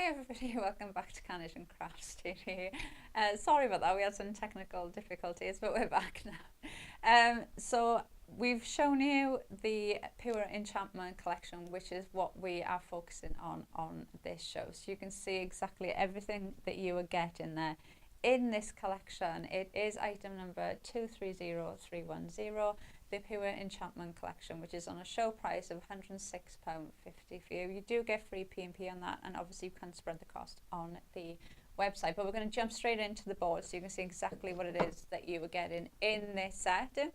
everybody, welcome back to Carnage and Crafts TV. Sorry about that, we had some technical difficulties, but we're back now. So we've shown you the Pure Enchantment Collection, which is what we are focusing on this show. So you can see exactly everything that you will get in there. In this collection, it is item number 230310, the Pure Enchantment Collection, which is on a show price of £106.50 for you. You do get free P&P on that, and obviously you can spread the cost on the website. But we're going to jump straight into the board so you can see exactly what it is that you are getting in this set.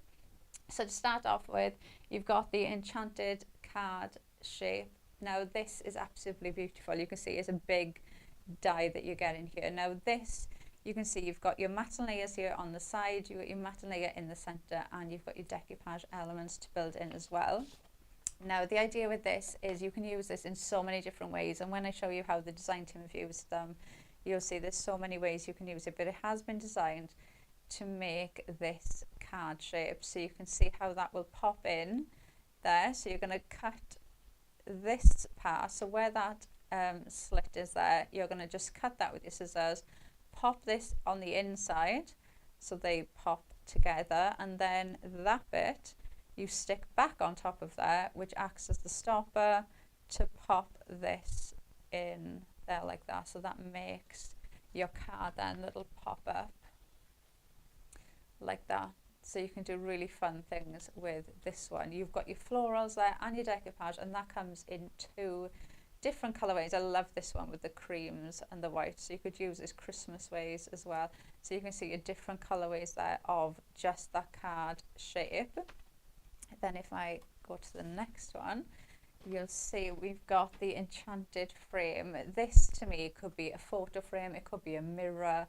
So to start off with, you've got the enchanted card shape. Now this is absolutely beautiful. You can see it's a big die that you're getting here. Now this, you can see you've got your matte layers here on the side, you've got your matte layer in the center, and you've got your decoupage elements to build in as well. Now the idea with this is you can use this in so many different ways, and when I show you how the design team have used them, you'll see there's so many ways you can use it, but it has been designed to make this card shape, so you can see how that will pop in there. So you're going to cut this part, so where that slit is there, you're going to just cut that with your scissors, pop this on the inside so they pop together, and then that bit you stick back on top of there, which acts as the stopper to pop this in there like that. So that makes your card then that'll pop up like that. So you can do really fun things with this one. You've got your florals there and your decoupage, and that comes in two different colorways. I love this one with the creams and the white, so you could use this Christmas ways as well. So you can see your different colorways there of just that card shape. Then if I go to the next one, you'll see we've got the enchanted frame. This to me could be a photo frame, it could be a mirror.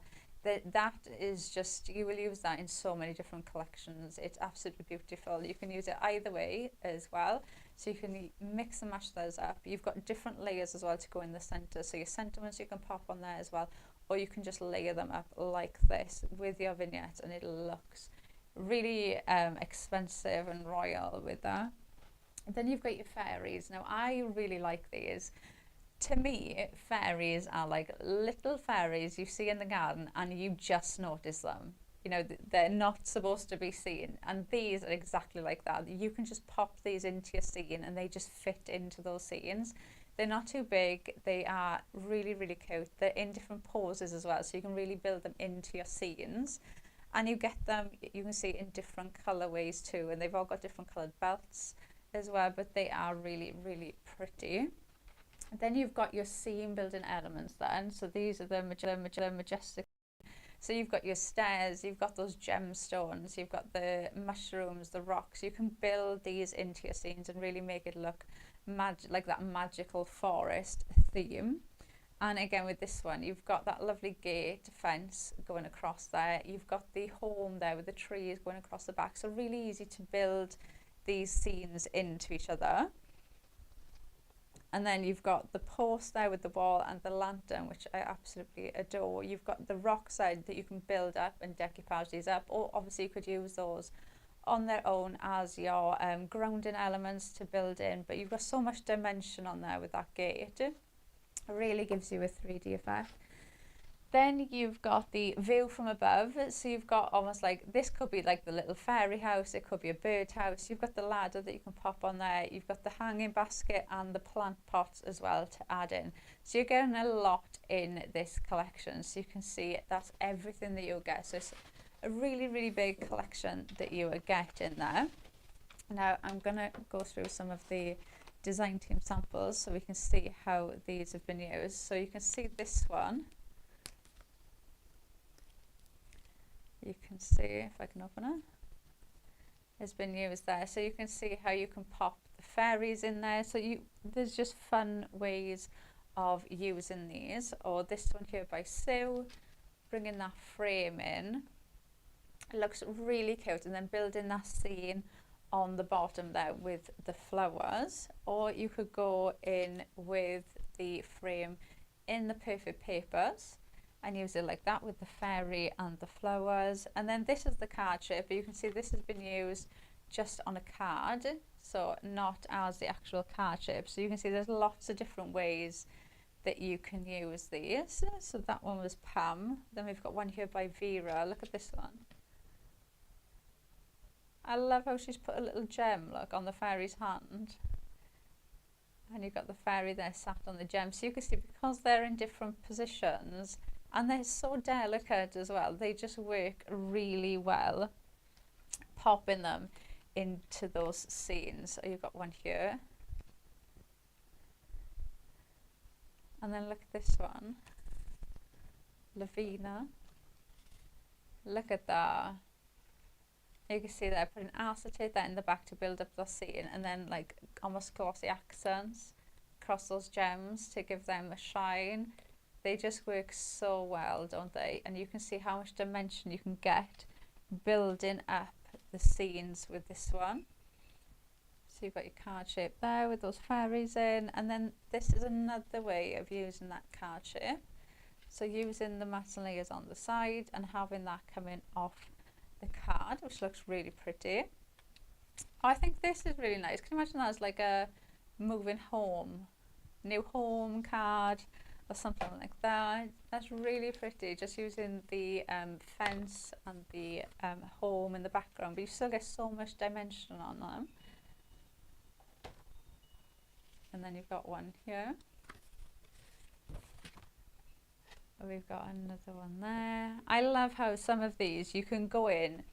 That is just, you will use that in so many different collections. It's absolutely beautiful. You can use it either way as well. So you can mix and match those up. You've got different layers as well to go in the center. So your sentiments you can pop on there as well, or you can just layer them up like this with your vignettes, and it looks really expensive and royal with that. And then you've got your fairies. Now I really like these. To me, fairies are like little fairies you see in the garden and you just notice them. You know, they're not supposed to be seen, and these are exactly like that. You can just pop these into your scene and they just fit into those scenes. They're not too big, they are really, really cute. They're in different poses as well, so you can really build them into your scenes. And you get them, you can see, in different colorways too, and they've all got different colored belts as well, but they are really, really pretty. Then you've got your scene building elements then. So these are the majestic. So you've got your stairs, you've got those gemstones, you've got the mushrooms, the rocks. You can build these into your scenes and really make it look like that magical forest theme. And again with this one, you've got that lovely gate fence going across there. You've got the home there with the trees going across the back. So really easy to build these scenes into each other. And then you've got the post there with the wall and the lantern, which I absolutely adore. You've got the rock side that you can build up and decoupage these up, or obviously you could use those on their own as your grounding elements to build in. But you've got so much dimension on there with that gate. It really gives you a 3D effect. Then you've got the view from above, so you've got almost like, this could be like the little fairy house, it could be a bird house. You've got the ladder that you can pop on there, you've got the hanging basket and the plant pots as well to add in. So you're getting a lot in this collection, so you can see that's everything that you'll get. So it's a really, really big collection that you will get in there. Now I'm going to go through some of the design team samples so we can see how these have been used. So you can see this one. You can see, if I can open it, has been used there. So you can see how you can pop the fairies in there. So there's just fun ways of using these. Or this one here by Sue, bringing that frame in. It looks really cute, and then building that scene on the bottom there with the flowers. Or you could go in with the frame in the perfect papers and use it like that with the fairy and the flowers. And then this is the card shape, but you can see this has been used just on a card, so not as the actual card shape. So you can see there's lots of different ways that you can use these. So that one was Pam. Then we've got one here by Vera. Look at this one. I love how she's put a little gem, look, on the fairy's hand. And you've got the fairy there sat on the gem. So you can see, because they're in different positions and they're so delicate as well, they just work really well, popping them into those scenes. So you've got one here. And then look at this one. Lavina. Look at that. You can see that I put an acetate there in the back to build up the scene, and then like almost glossy accents across those gems to give them a shine. They just work so well, don't they? And you can see how much dimension you can get building up the scenes with this one. So you've got your card shape there with those fairies in, and then this is another way of using that card shape. So using the matte layers on the side and having that coming off the card, which looks really pretty. I think this is really nice. Can you imagine that as like a moving home, new home card or something like that? That's really pretty, just using the fence and the home in the background, but you still get so much dimension on them. And then you've got one here. We've got another one there. I love how some of these you can go in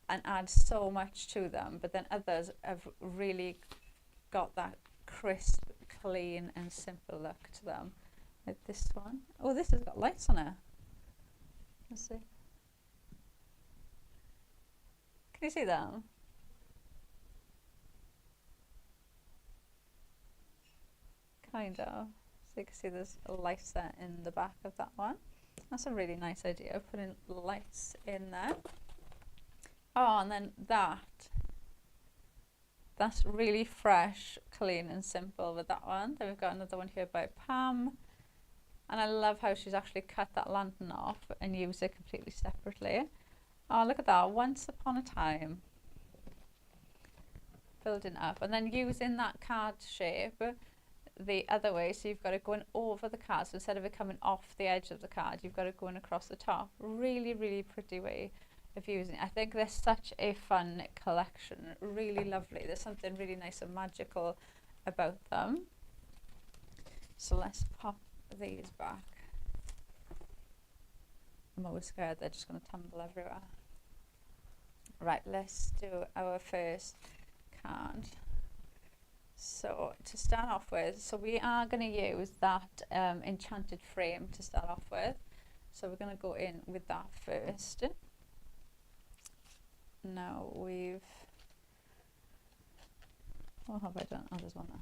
and add so much to them, but then others have really got that crisp, clean and simple look to them. Like this one. Oh, this has got lights on it. Let's see. Can you see that? Kind of. So you can see there's a light there in the back of that one. That's a really nice idea, putting lights in there. Oh, and then that's really fresh, clean and simple with that one. Then we've got another one here by Pam. And I love how she's actually cut that lantern off and used it completely separately. Oh, look at that. Once upon a time. Building up. And then using that card shape the other way, so you've got it going over the card, so instead of it coming off the edge of the card, you've got it going across the top. Really, really pretty way of using it. I think they're such a fun collection, really lovely. There's something really nice and magical about them. So let's pop these back. I'm always scared they're just going to tumble everywhere. Right, let's do our first card. So to start off with, so we are going to use that enchanted frame to start off with. So we're going to go in with that first. Now what have I done? Oh, there's one there.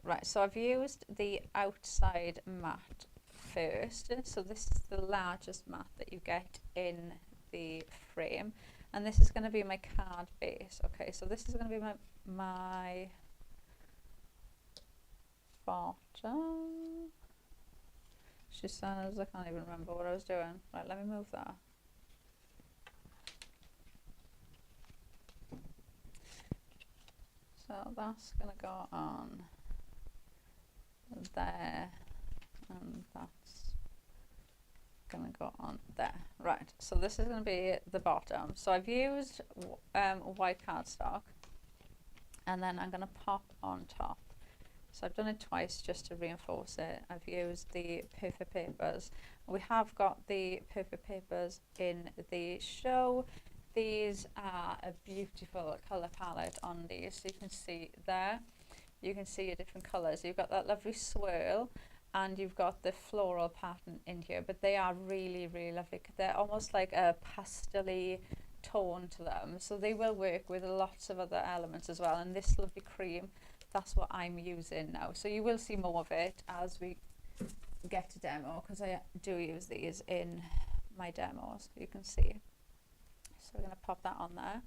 Right, so I've used the outside mat first. So this is the largest mat that you get in the frame. And this is going to be my card base. Okay, so this is going to be my bottom. She says, I can't even remember what I was doing. Right, let me move that. So that's going to go on there, and that's going to go on there. Right, so this is going to be the bottom. So I've used white cardstock, and then I'm going to pop on top. So I've done it twice just to reinforce it. I've used the perfect papers. We have got the perfect papers in the show. These are a beautiful colour palette on these. So you can see there, you can see your different colours. You've got that lovely swirl and you've got the floral pattern in here, but they are really, really lovely. They're almost like a pastel-y tone to them. So they will work with lots of other elements as well. And this lovely cream, that's what I'm using now. So you will see more of it as we get to demo, because I do use these in my demos, you can see. So we're going to pop that on there,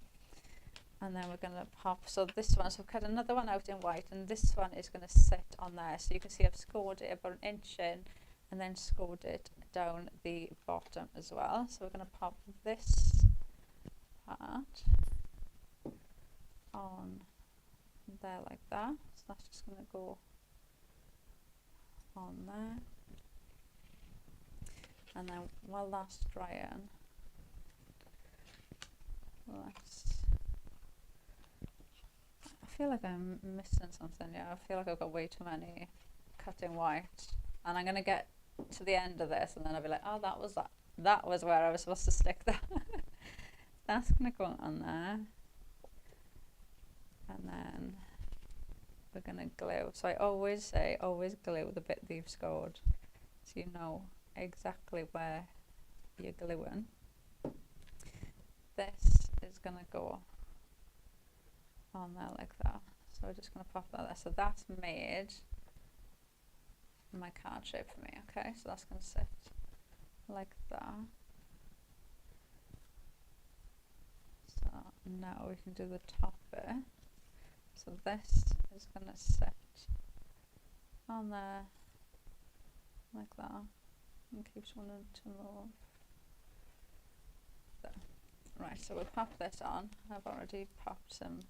and then we're going to pop, so this one, so I've cut another one out in white, and this one is going to sit on there. So you can see I've scored it about an inch in and then scored it down the bottom as well. So we're going to pop this part on there like that. So that's just going to go on there. And then while that's drying, I feel like I'm missing something. Yeah, I feel like I've got way too many cutting white, and I'm gonna get to the end of this and then I'll be like, oh, that was where I was supposed to stick that. That's gonna go on there, and then we're gonna glue. So I always say, always glue the bit that you've scored, so you know exactly where you're gluing. This is gonna go on there like that. So we're just gonna pop that there. So that's made my card shape for me. Okay, so that's gonna sit like that. So now we can do the top bit. So this is gonna sit on there like that, and keeps wanting to move. There. Right, so we'll pop this on. I've already popped some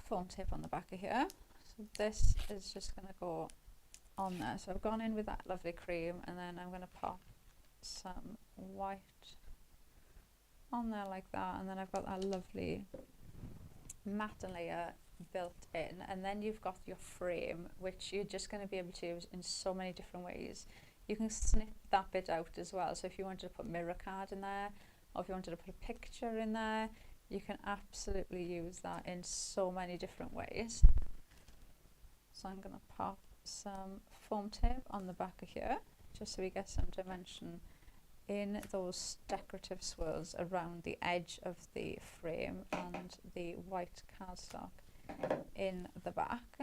foam tape on the back of here. So this is just gonna go on there. So I've gone in with that lovely cream, and then I'm gonna pop some white on there like that, and then I've got that lovely matte layer built in, and then you've got your frame, which you're just going to be able to use in so many different ways. You can snip that bit out as well, so if you wanted to put mirror card in there, or if you wanted to put a picture in there, you can absolutely use that in so many different ways. So I'm going to pop some foam tape on the back of here, just so we get some dimension in those decorative swirls around the edge of the frame and the white cardstock in the back.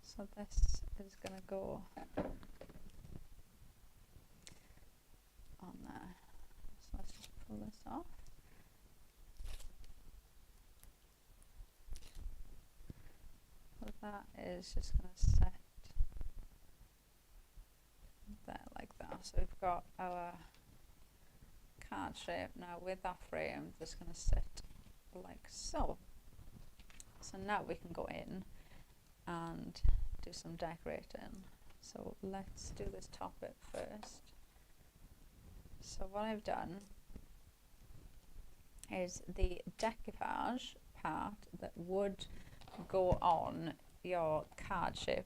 So this is going to go on there. So let's just pull this off. So that is just going to set there like that. So we've got our card shape now with that frame that's going to sit like so. So now we can go in and do some decorating. So let's do this top bit first. So what I've done is the decoupage part that would go on your card shape.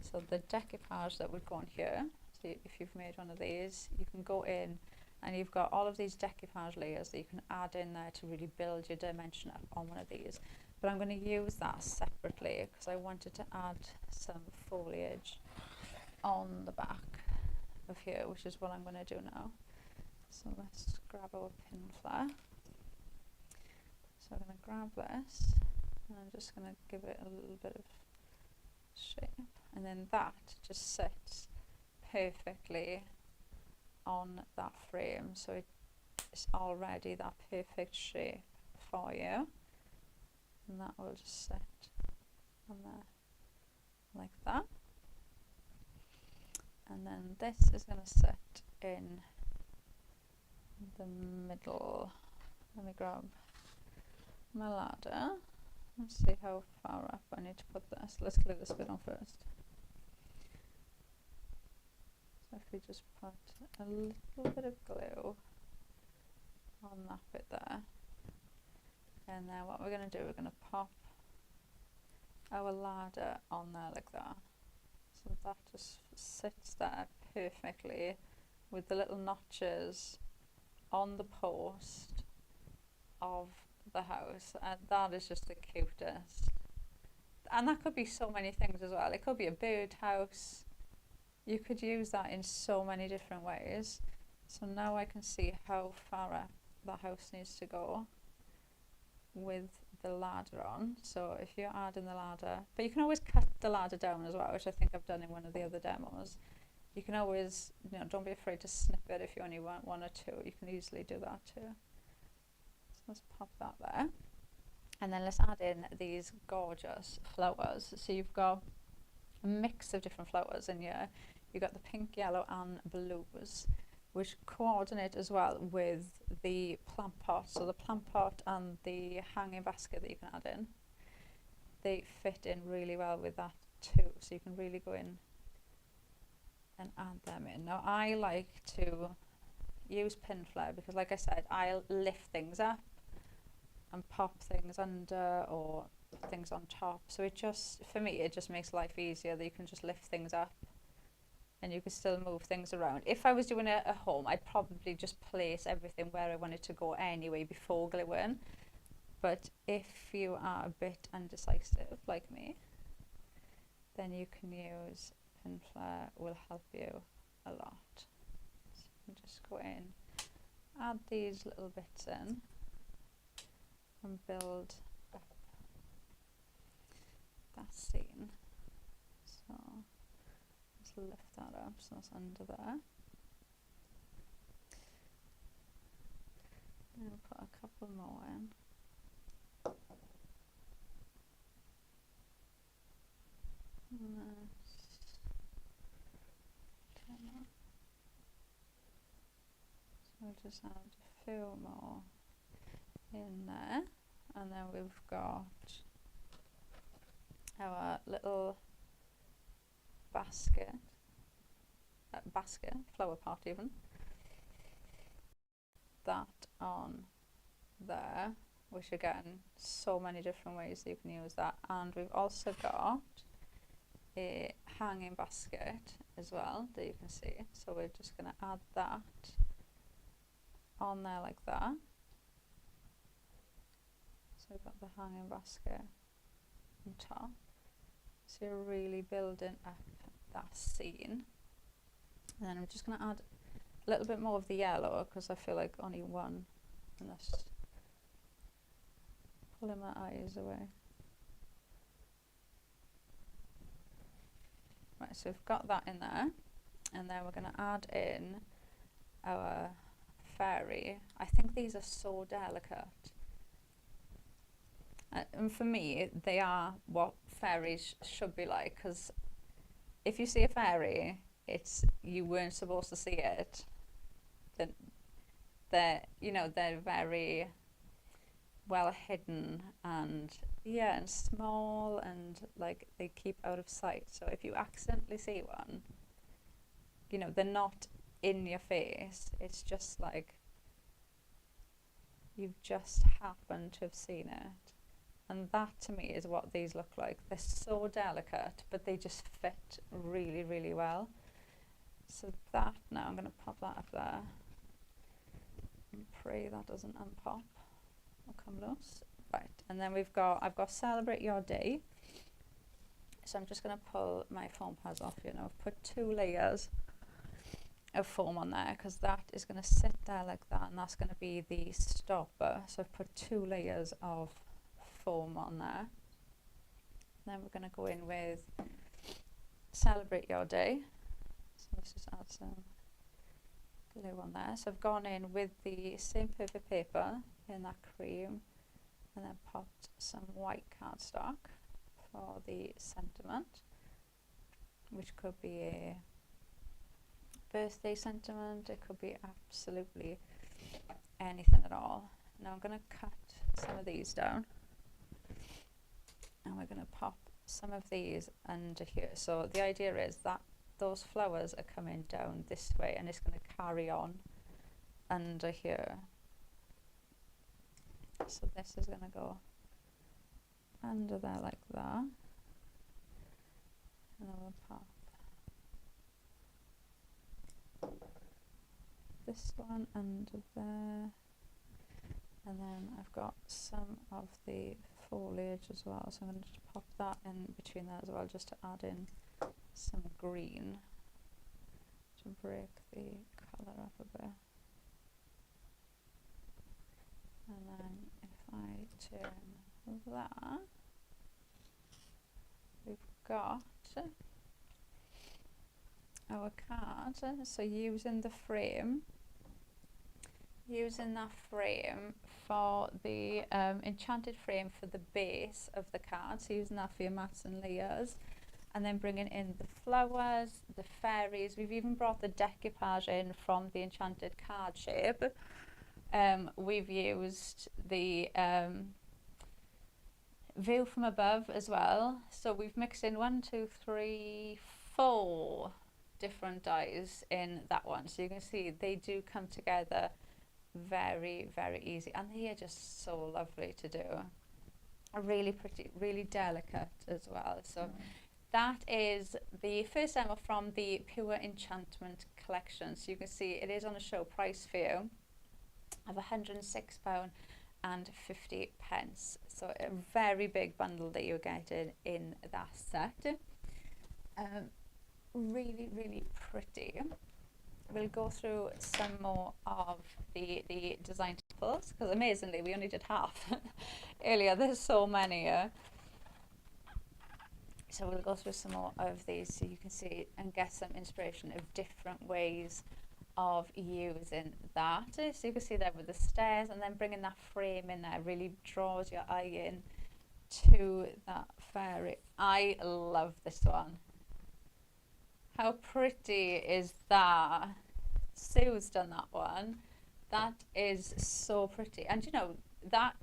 So the decoupage that would go on here, so if you've made one of these, you can go in and you've got all of these decoupage layers that you can add in there to really build your dimension up on one of these. But I'm going to use that separately because I wanted to add some foliage on the back of here, which is what I'm going to do now. So let's grab our pin flare. So I'm going to grab this and I'm just going to give it a little bit of shape, and then that just sits perfectly on that frame, so it's already that perfect shape for you, and that will just sit on there like that. And then this is going to sit in the middle. Let me grab my ladder. Let's see how far up I need to put this. Let's glue this bit on first. So if we just put a little bit of glue on that bit there, and then what we're going to do, we're going to pop our ladder on there like that. So that just sits there perfectly with the little notches on the post of the house, and that is just the cutest. And that could be so many things as well. It could be a birdhouse. You could use that in so many different ways. So now I can see how far up the house needs to go with the ladder on. So if you're adding the ladder, but you can always cut the ladder down as well, which I think I've done in one of the other demos. You can always, you know, don't be afraid to snip it if you only want one or two. You can easily do that too. So let's pop that there. And then let's add in these gorgeous flowers. So you've got a mix of different flowers in here. You've got the pink, yellow and blues, which coordinate as well with the plant pot. So the plant pot and the hanging basket that you can add in, they fit in really well with that two, so you can really go in and add them in. Now I like to use pin flare because, like I said, I'll lift things up and pop things under or things on top, so it just, for me, it just makes life easier that you can just lift things up and you can still move things around. If I was doing it at home, I'd probably just place everything where I want it to go anyway before gluing. But if you are a bit undecisive like me, then you can use pin flare, will help you a lot. So you can just go in, add these little bits in and build up that seam. So lift that up so it's under there. And we'll put a couple more in. So we'll just add a few more in there, and then we've got our little basket, flower pot even, that on there, which again, so many different ways that you can use that. And we've also got a hanging basket as well that you can see, so we're just going to add that on there like that. So we've got the hanging basket on top, so you're really building up that scene. And then I'm just going to add a little bit more of the yellow because I feel like only one, and that's pulling my eyes away. Right, so we've got that in there, and then we're going to add in our fairy. I think these are so delicate, and for me they are what fairies should be like, because if you see a fairy, it's, you weren't supposed to see it. They're, you know, they're very well hidden and, yeah, and small, and like they keep out of sight. So if you accidentally see one, you know, they're not in your face, it's just like you've just happened to have seen it. And that to me is what these look like. They're so delicate, but they just fit really, really well. So that, now I'm going to pop that up there and pray that doesn't unpop or come loose. Right, and then we've got, I've got Celebrate Your Day. So I'm just going to pull my foam pads off, you know, I've put 2 layers of foam on there because that is going to sit there like that, and that's going to be the stopper. So I've put 2 layers of foam on there. Then we're going to go in with Celebrate Your Day. So let's just add some glue on there. So I've gone in with the same perfect paper in that cream, and then popped some white cardstock for the sentiment, which could be a birthday sentiment, it could be absolutely anything at all. Now I'm going to cut some of these down, and we're going to pop some of these under here. So the idea is that those flowers are coming down this way, and it's going to carry on under here. So this is going to go under there like that, and then we'll pop this one under there, and then I've got some of the foliage as well, so I'm going to just pop that in between there as well, just to add in some green to break the colour up a bit. And then if I turn that, we've got our card. So using the frame, using that frame for the enchanted frame for the base of the card, so using that for your mats and layers, and then bringing in the flowers, the fairies. We've even brought the decoupage in from the enchanted card shape. We've used the view from above as well. So we've mixed in 1, 2, 3, 4 different dyes in that one. So you can see they do come together very, very easy, and they are just so lovely to do. Really pretty, really delicate as well. So that is the first demo from the Pure Enchantment Collection. So you can see it is on a show price for you of £106.50. So a very big bundle that you're getting in that set. Really, really pretty. We'll go through some more of the design samples, because amazingly we only did half earlier. There's so many. So we'll go through some more of these so you can see and get some inspiration of different ways of using that. So you can see that with the stairs, and then bringing that frame in there really draws your eye in to that fairy. I love this one. How pretty is that? Sue's done that one. That is so pretty. And you know, that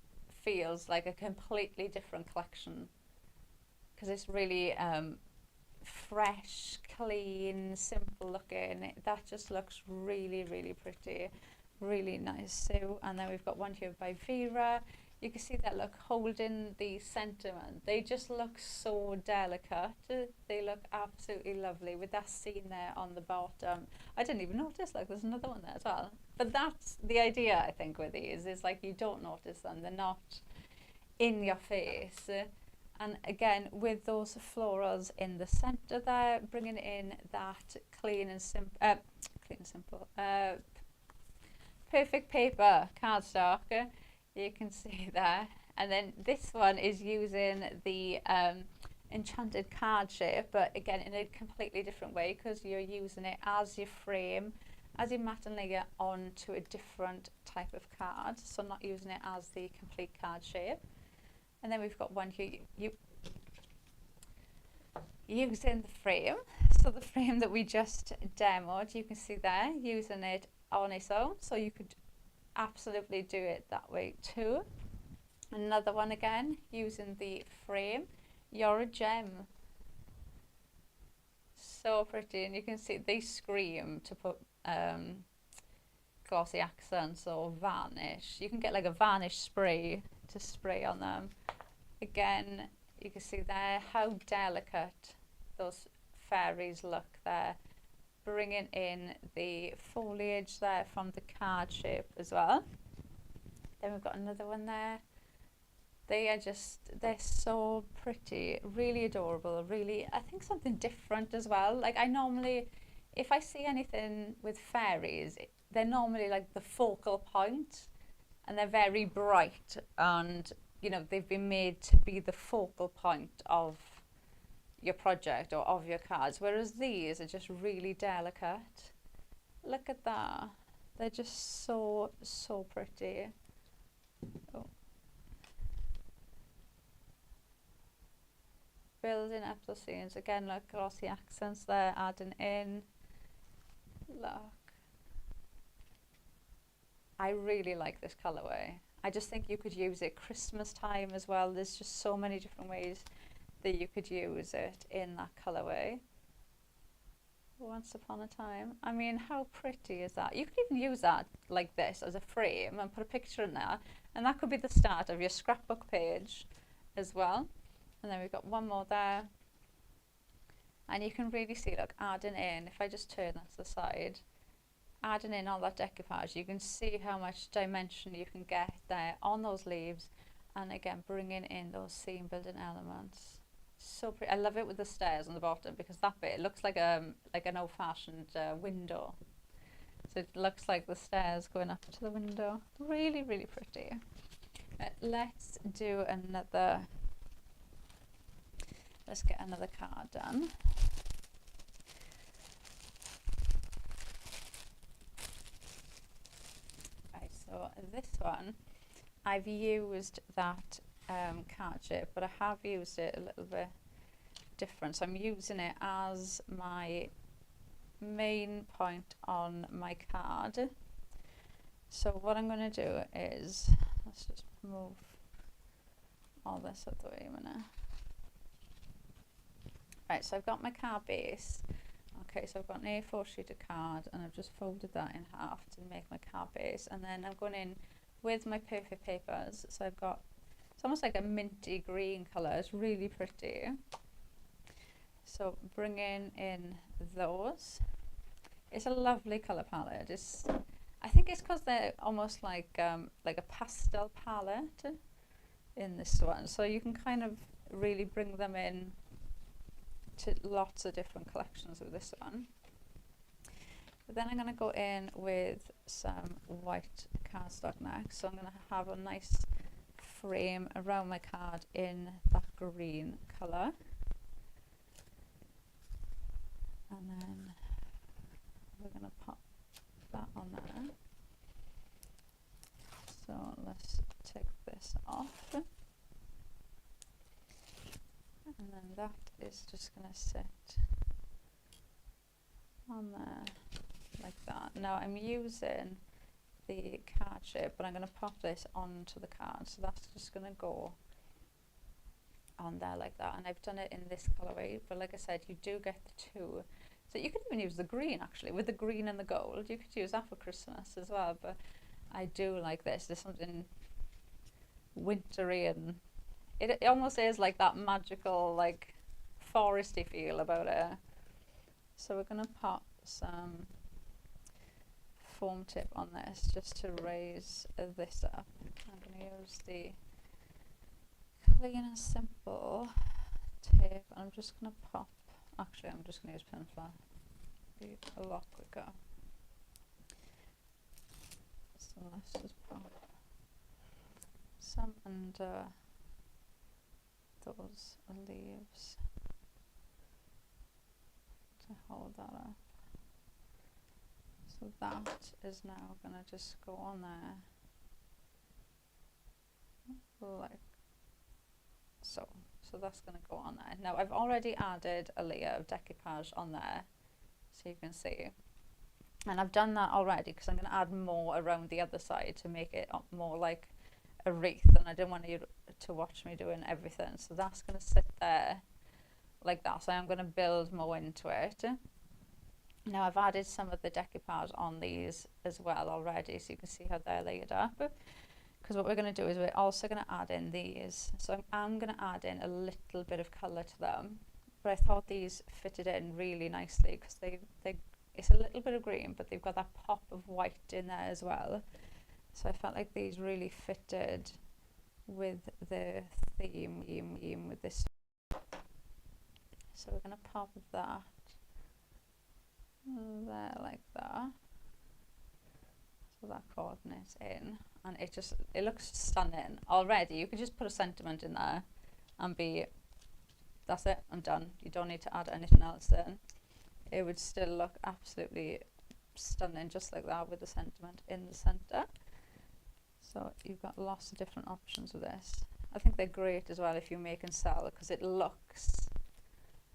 feels like a completely different collection, because it's really fresh, clean, simple looking. That just looks really, really pretty. Really nice, Sue. And then we've got one here by Vera. You can see that, look, holding the sentiment. They just look so delicate. They look absolutely lovely with that scene there on the bottom. I didn't even notice, like, there's another one there as well. But that's the idea, I think, with these, is like you don't notice them. They're not in your face. And again, with those florals in the center there, bringing in that clean and simple, perfect paper cardstock. You can see there. And then this one is using the enchanted card shape, but again in a completely different way, because you're using it as your frame, as your matte and layer onto a different type of card. So not using it as the complete card shape. And then we've got one here, using the frame. So the frame that we just demoed, you can see there, using it on its own. So you could absolutely do it that way too. Another one again, using the frame. You're a gem. So pretty, and you can see they scream to put glossy accents or varnish. You can get like a varnish spray to spray on them. Again, you can see there how delicate those fairies look there, bringing in the foliage there from the card shape as well. Then we've got another one there. They're so pretty, really adorable, really, I think something different as well. Like, I normally, if I see anything with fairies, they're normally like the focal point, and they're very bright, and you know, they've been made to be the focal point of your project or of your cards, whereas these are just really delicate. Look at that. They're just so, so pretty. Oh. Building up those scenes. Again, look, glossy accents there, adding in. Look. I really like this colourway. I just think you could use it Christmas time as well. There's just so many different ways that you could use it in that colourway. Once upon a time. I mean, how pretty is that? You could even use that like this as a frame and put a picture in there, and that could be the start of your scrapbook page as well. And then we've got one more there. And you can really see, look, adding in, if I just turn that to the side, adding in all that decoupage, you can see how much dimension you can get there on those leaves, and again bringing in those scene building elements. So pretty. I love it with the stairs on the bottom, because that bit, it looks like an old-fashioned window. So it looks like the stairs going up to the window. Really, really pretty. Let's do another. Let's get another card done. So this one, I've used that card shape, but I have used it a little bit different. So I'm using it as my main point on my card. So what I'm going to do is, let's just move all this out the way a minute. Right, so I've got my card base. Okay, so I've got an A4 sheet of card and I've just folded that in half to make my card base, and then I'm going in with my perfect papers. So I've got, it's almost like a minty green colour, it's really pretty. So bringing in those. It's a lovely colour palette. I think it's because they're almost like a pastel palette in this one, so you can kind of really bring them in to lots of different collections with this one. But then I'm going to go in with some white cardstock next, so I'm going to have a nice frame around my card in that green colour, and then we're going to pop that on there. So let's take this off, and then that is just going to sit on there like that. Now I'm using the card shape, but I'm going to pop this onto the card, so that's just going to go on there like that. And I've done it in this colourway, but like I said, you do get the two. So you could even use the green, actually, with the green and the gold. You could use that for Christmas as well, but I do like this. There's something wintry, and it almost is like that magical, like foresty feel about it. So we're going to pop some foam tip on this just to raise this up. I'm going to use the clean and simple tape, and I'm just going to pop, actually I'm just going to use pen flat, be a lot quicker. So let's just pop some under those leaves to hold that up. So that is now going to just go on there like so. So that's going to go on there. Now I've already added a layer of decoupage on there, so you can see. And I've done that already because I'm going to add more around the other side to make it more like a wreath, and I didn't want you to watch me doing everything. So that's going to sit there like that. So I'm going to build more into it. Now I've added some of the decoupage on these as well already, so you can see how they're laid up. Because what we're going to do is we're also going to add in these. So I'm going to add in a little bit of colour to them, but I thought these fitted in really nicely because it's a little bit of green, but they've got that pop of white in there as well. So I felt like these really fitted with the theme with this. So we're going to pop that there like that. So that coordinates in, and it looks stunning already. You could just put a sentiment in there and that's it, I'm done. You don't need to add anything else in. It would still look absolutely stunning just like that with the sentiment in the center. So you've got lots of different options with this. I think they're great as well if you make and sell, because it looks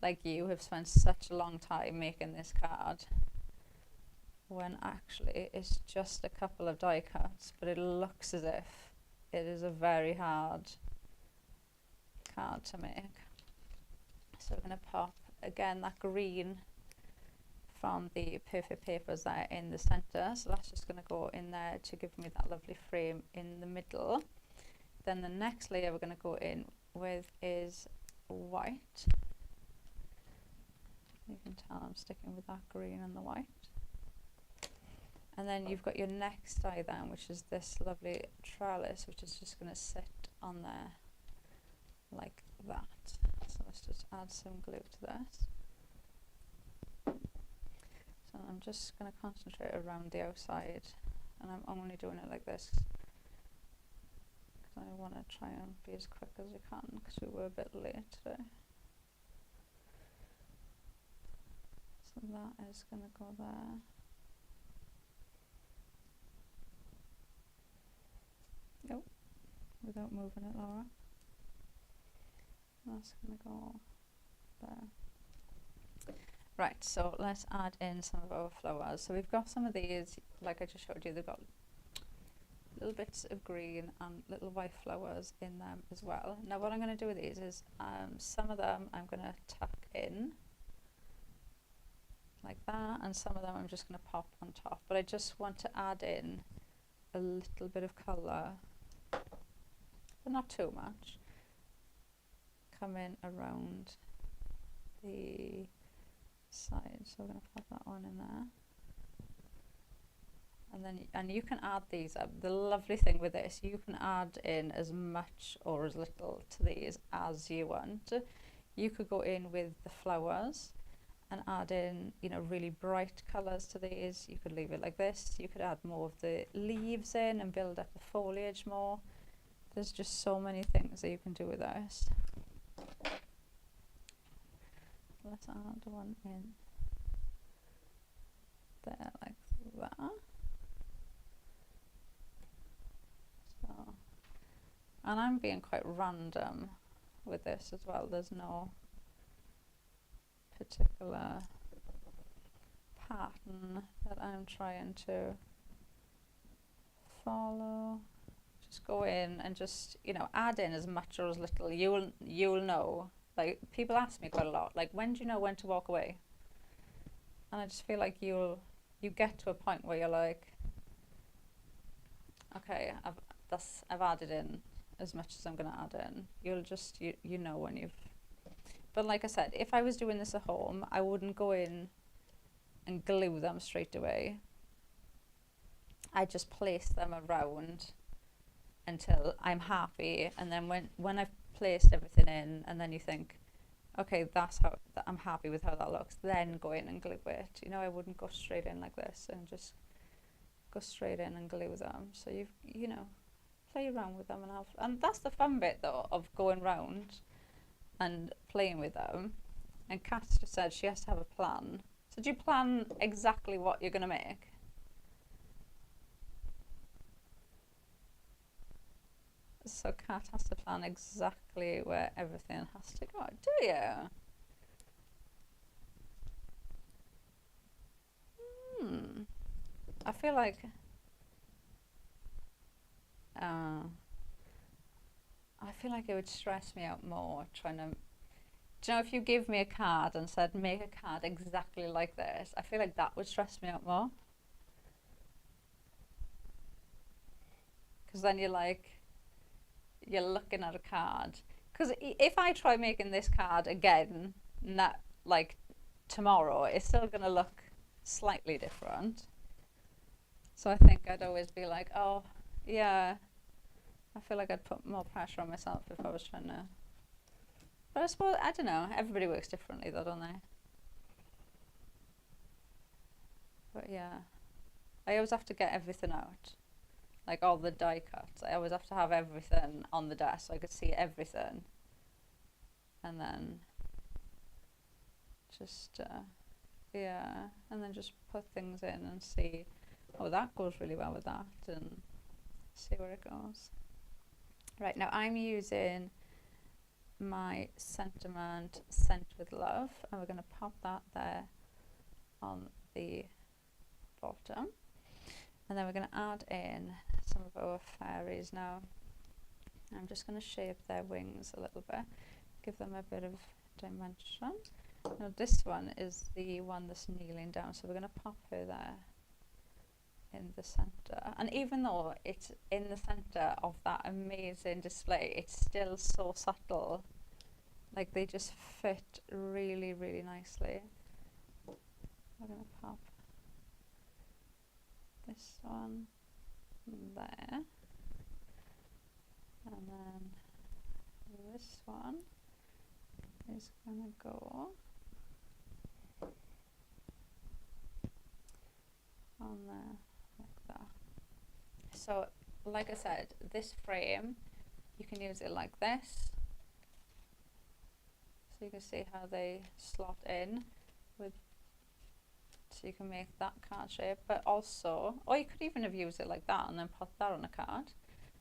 like you have spent such a long time making this card, when actually it's just a couple of die cuts, but it looks as if it is a very hard card to make. So we're going to pop again that green from the perfect papers that are in the center, so that's just going to go in there to give me that lovely frame in the middle. Then the next layer we're going to go in with is white. You can tell I'm sticking with that green and the white. And then you've got your next die then, which is this lovely trellis, which is just going to sit on there like that. So let's just add some glue to this. So I'm just going to concentrate around the outside, and I'm only doing it like this because I want to try and be as quick as I can because we were a bit late today. So that is going to go there. Nope, without moving it, Laura. That's going to go there. Right, so let's add in some of our flowers. So we've got some of these, like I just showed you, they've got little bits of green and little white flowers in them as well. Now what I'm going to do with these is some of them I'm going to tuck in like that, and some of them I'm just going to pop on top, but I just want to add in a little bit of colour, but not too much. Come in around the side, so we're going to pop that one in there. And then you can add these up. The lovely thing with this, you can add in as much or as little to these as you want. You could go in with the flowers and add in, you know, really bright colours to these. You could leave it like this. You could add more of the leaves in and build up the foliage more. There's just so many things that you can do with this. Let's add one in there like that. So, and I'm being quite random with this as well. There's no particular pattern that I'm trying to follow. Just go in and just, you know, add in as much or as little. You'll know. Like, people ask me quite a lot, like, when do you know when to walk away? And I just feel like you get to a point where you're like, okay, I've added in as much as I'm going to add in. You'll just, you know when you've, but like I said, if I was doing this at home, I wouldn't go in and glue them straight away. I just place them around until I'm happy, and then when I've placed everything in, and then you think, okay, that's how I'm happy with how that looks, then go in and glue it. You know, I wouldn't go straight in like this and just go straight in and glue them. So you know, play around with them and that's the fun bit though, of going round and playing with them. And Kat just said she has to have a plan. So do you plan exactly what you're going to make? So Kat has to plan exactly where everything has to go. Do you? I feel like it would stress me out more trying to. Do you know, if you give me a card and said make a card exactly like this, I feel like that would stress me out more. Because then you're looking at a card. Because if I try making this card again, not like tomorrow, it's still going to look slightly different. So I think I'd always be like, oh yeah, I feel like I'd put more pressure on myself if I was trying to. But I suppose, I don't know, everybody works differently though, don't they? But yeah, I always have to get everything out. Like all the die cuts, I always have to have everything on the desk so I could see everything. And then just, yeah, and then just put things in and see, oh, that goes really well with that, and see where it goes. Right, now I'm using my Sentiment Scent with Love, and we're going to pop that there on the bottom. And then we're going to add in some of our fairies now. I'm just going to shape their wings a little bit, give them a bit of dimension. Now this one is the one that's kneeling down, so we're going to pop her there in the center. And even though it's in the center of that amazing display, it's still so subtle. Like, they just fit really, really nicely. We're going to pop this one there, and then this one is going to go on there like that. So like I said, this frame, you can use it like this, so you can see how they slot in with. So you can make that card shape, but also, or you could even have used it like that and then put that on a card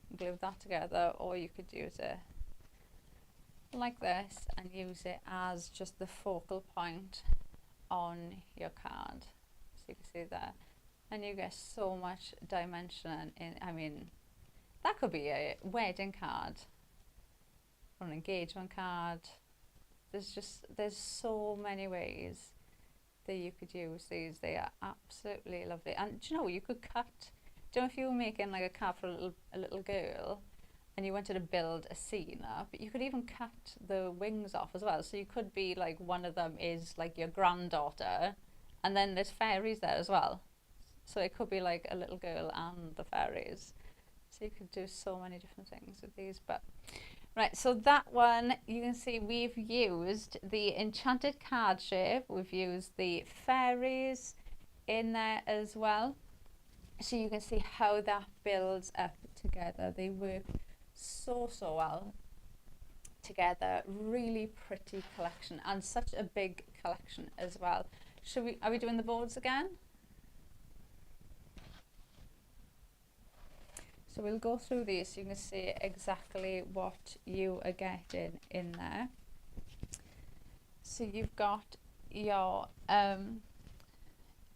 and glue that together, or you could use it like this and use it as just the focal point on your card. So you can see there, and you get so much dimension in, I mean, That could be a wedding card or an engagement card. There's so many ways that you could use these. They are absolutely lovely. And do you know, you could cut, do you know, if you were making like a card for a little girl and you wanted to build a scene up, you could even cut the wings off as well. So you could be like, one of them is like your granddaughter, and then there's fairies there as well. So it could be like a little girl and the fairies. So you could do so many different things with these. But right, so that one, you can see we've used the enchanted card shape. We've used the fairies in there as well. So you can see how that builds up together. They work so well together. Really pretty collection, and such a big collection as well. Are we doing the boards again? So we'll go through these so you can see exactly what you are getting in there. So you've got your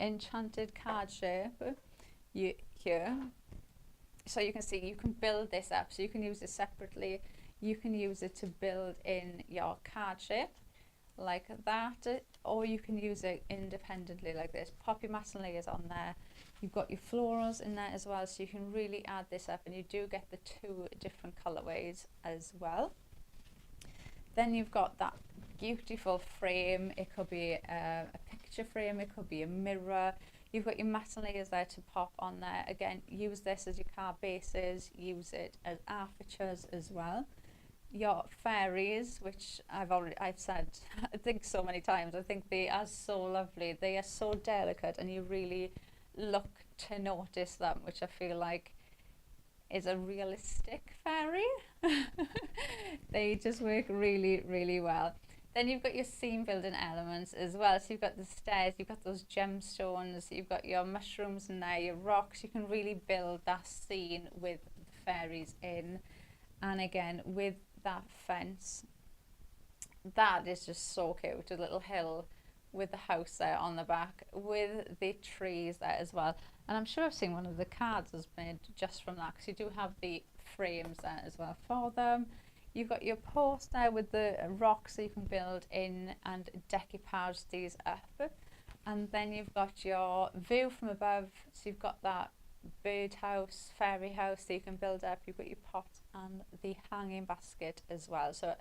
enchanted card shape here. So you can see you can build this up. So you can use it separately. You can use it to build in your card shape like that, or you can use it independently like this. Pop your matte layers on there. You've got your florals in there as well, so you can really add this up, and you do get the 2 different colorways as well. Then you've got that beautiful frame. It could be a picture frame, it could be a mirror. You've got your matte layers there to pop on there. Again, use this as your card bases, use it as apertures as well. Your fairies, which I've said I think so many times, I think they are so lovely. They are so delicate, and you really look to notice them, which I feel like is a realistic fairy. They just work really well. Then you've got your scene building elements as well. So you've got the stairs, you've got those gemstones, you've got your mushrooms in there, your rocks. You can really build that scene with the fairies in. And again, with that fence, that is just so cute. A little hill with the house there on the back, with the trees there as well. And I'm sure I've seen one of the cards was made just from that, because you do have the frames there as well for them. You've got your post there with the rocks, so you can build in and decoupage these up. And then you've got your view from above, so you've got that bird house, fairy house that you can build up. You've got your pot and the hanging basket as well. So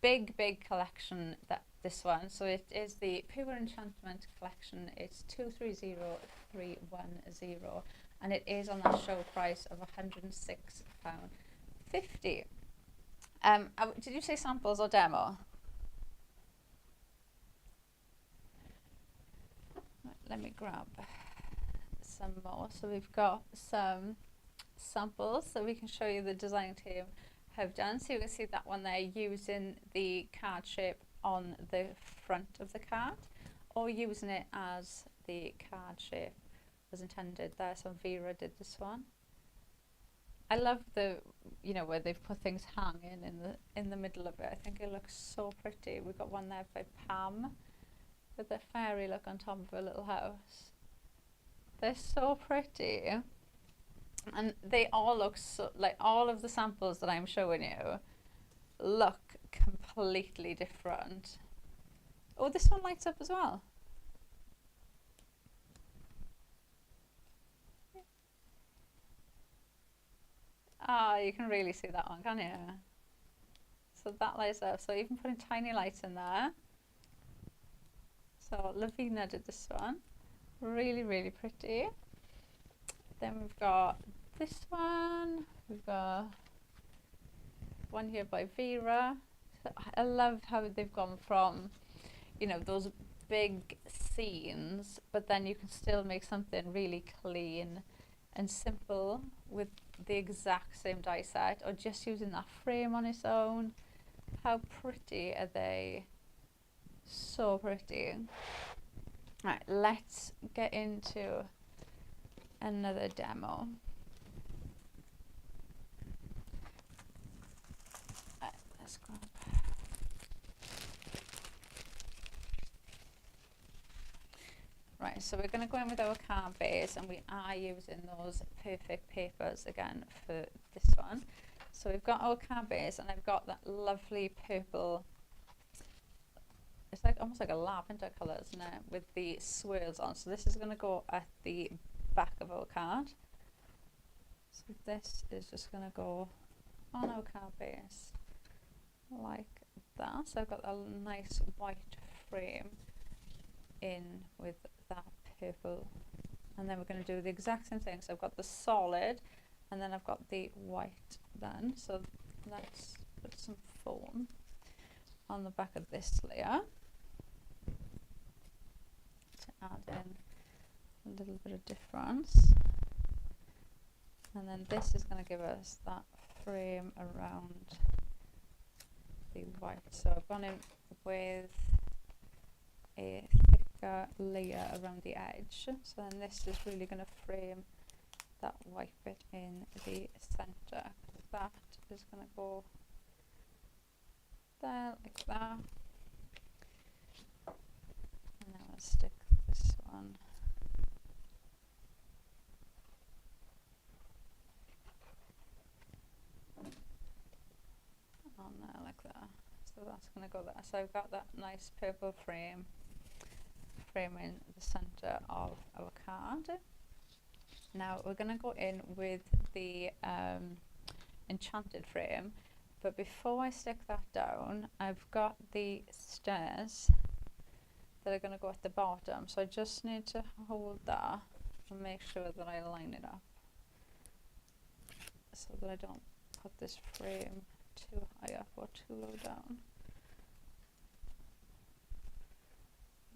big collection, this one. So it is the Pure Enchantment Collection. It's 230310, and it is on that show price of £106.50. Did you say samples or demo? Right, let me grab some more. So we've got some samples that we can show you the design team have done. So you can see that one there using the card shape on the front of the card, or using it as the card shape was intended there. So Vera did this one. I love the, where they've put things hanging in the middle of it. I think it looks so pretty. We've got one there by Pam with the fairy look on top of a little house. They're so pretty, and they all look so, like, all of the samples that I'm showing you look completely different. Oh, this one lights up as well. Ah, you can really see that one, can't you? So that lights up. So even putting tiny lights in there. So Lavina did this one. Really pretty. Then we've got this one. We've got one here by Vera. So I love how they've gone from, those big scenes, but then you can still make something really clean and simple with the exact same die set, or just using that frame on its own. How pretty are they? So pretty. Right, let's get into another demo. Right, let's grab. Right, Right, so we're going to go in with our card base, and we are using those perfect papers again for this one. So we've got our card base, and I've got that lovely purple, it's like almost like a lavender colour, isn't it, with the swirls on. So this is going to go at the back of our card. So this is just going to go on our card base like that. So I've got a nice white frame in with that purple, and then we're going to do the exact same thing. So I've got the solid, and then I've got the white then. So let's put some foam on the back of this layer to add in a little bit of difference, and then this is going to give us that frame around the white. So I've gone in with a thicker layer around the edge, so then this is really going to frame that white bit in the center. That is going to go there like that, and then we'll stick this one on there like that. So that's going to go there. So I've got that nice purple frame framing the center of our card. Now we're going to go in with the enchanted frame, but before I stick that down, I've got the stairs that are going to go at the bottom, so I just need to hold that and make sure that I line it up so that I don't put this frame too high up or too low down.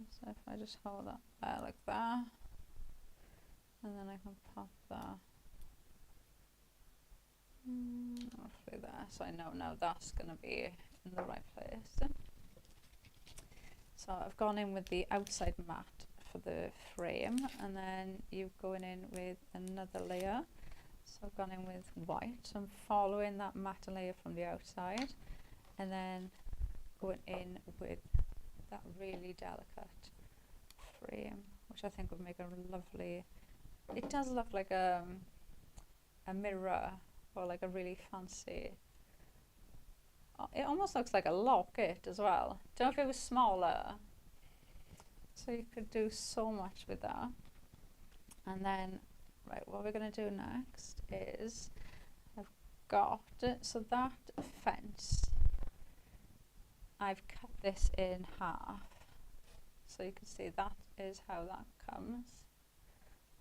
So if I just hold that there like that, and then I can pop that roughly there, so I know now that's going to be in the right place. So I've gone in with the outside mat for the frame, and then you're going in with another layer. So I've gone in with white, so I'm following that matte layer from the outside, and then going in with that really delicate frame, which I think would make a lovely, it does look like a mirror, or like a really fancy, it almost looks like a locket as well. Don't know if it was smaller, so you could do so much with that. And then right, what we're going to do next is, I've got it, so that fence, I've cut this in half, so you can see that is how that comes,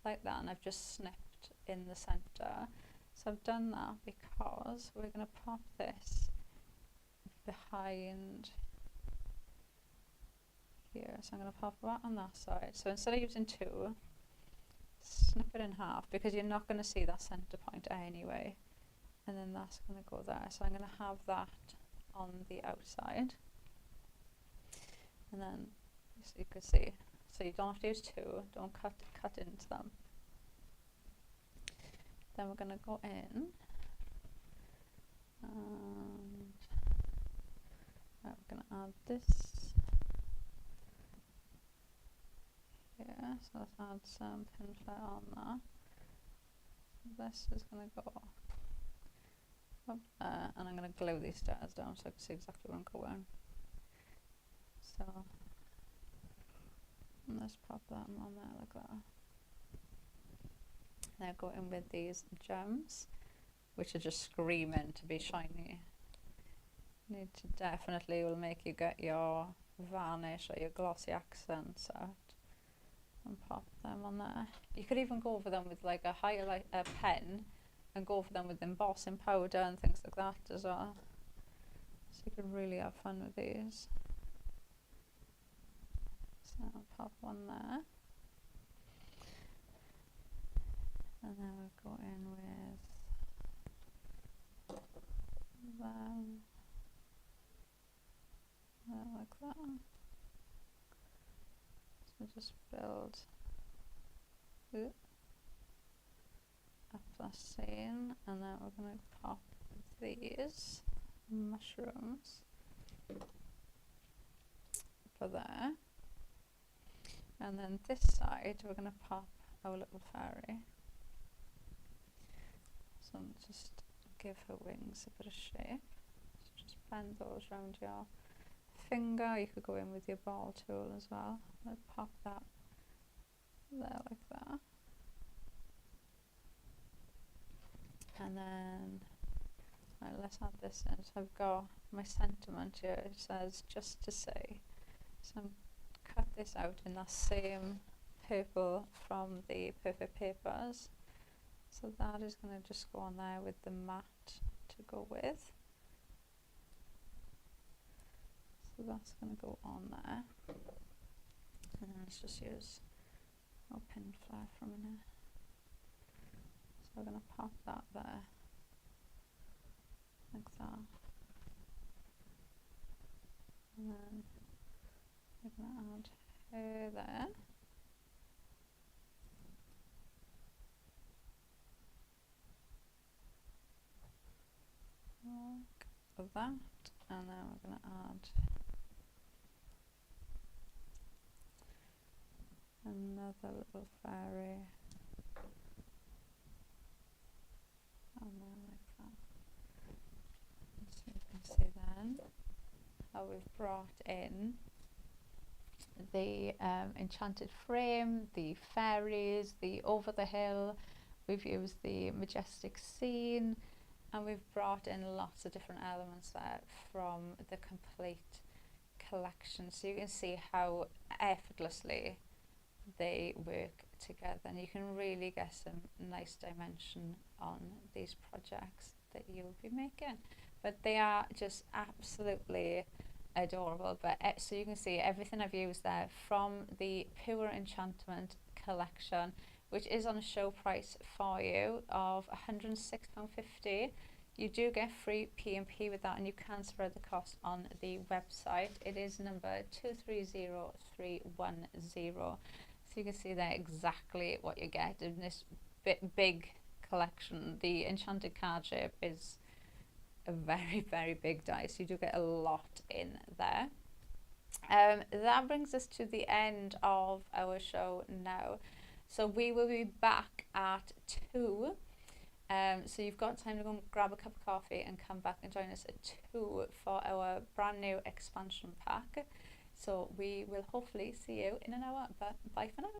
like that, and I've just snipped in the center. So I've done that because we're going to pop this behind here, so I'm going to pop that on that side. So instead of using two, snip it in half, because you're not going to see that center point anyway, and then that's going to go there. So I'm going to have that on the outside, and then you can see, so you don't have to use two, don't cut into them. Then we're going to go in and right, we're going to add this here, so let's add some pin flare on that. This is going to go up there, and I'm going to glue these stairs down so I can see exactly where I'm going. So let's pop that on there like that. Now go in with these gems, which are just screaming to be shiny. Need to definitely will make you get your varnish or your glossy accents out, and pop them on there. You could even go over them with like a highlight pen, and go over them with embossing powder and things like that as well. So you can really have fun with these. So I'll pop one there. And then we'll go in with them like that. So just build up that scene, and then we're going to pop these mushrooms for there. And then this side, we're going to pop our little fairy. So just give her wings a bit of shape. So just bend those around your finger. You could go in with your ball tool as well. I'll pop that there like that. And then let's add this in. So I've got my sentiment here. It says, just to say. So I'm cut this out in that same purple from the Perfect Papers. So that is going to just go on there with the matte to go with. So that's going to go on there. And then let's just use our pin flare for a minute. So we're going to pop that there, like that. And then we're going to add her there. Like that. And then we're going to add another little fairy. And then like that. So you can see then how we've brought in the enchanted frame, the fairies, the over the hill. We've used the majestic scene, and we've brought in lots of different elements there from the complete collection. So you can see how effortlessly they work together, and you can really get some nice dimension on these projects that you'll be making. But they are just absolutely adorable. But so you can see everything I've used there from the Pure Enchantment Collection, which is on a show price for you of £106.50. You do get free P&P with that, and you can spread the cost on the website. It is number 230310. So you can see there exactly what you get in this big collection. The enchanted card shape is a very, very big die, so you do get a lot in there. That brings us to the end of our show now. So we will be back at 2. So you've got time to go and grab a cup of coffee and come back and join us at 2 for our brand new expansion pack. So we will hopefully see you in an hour, but bye for now.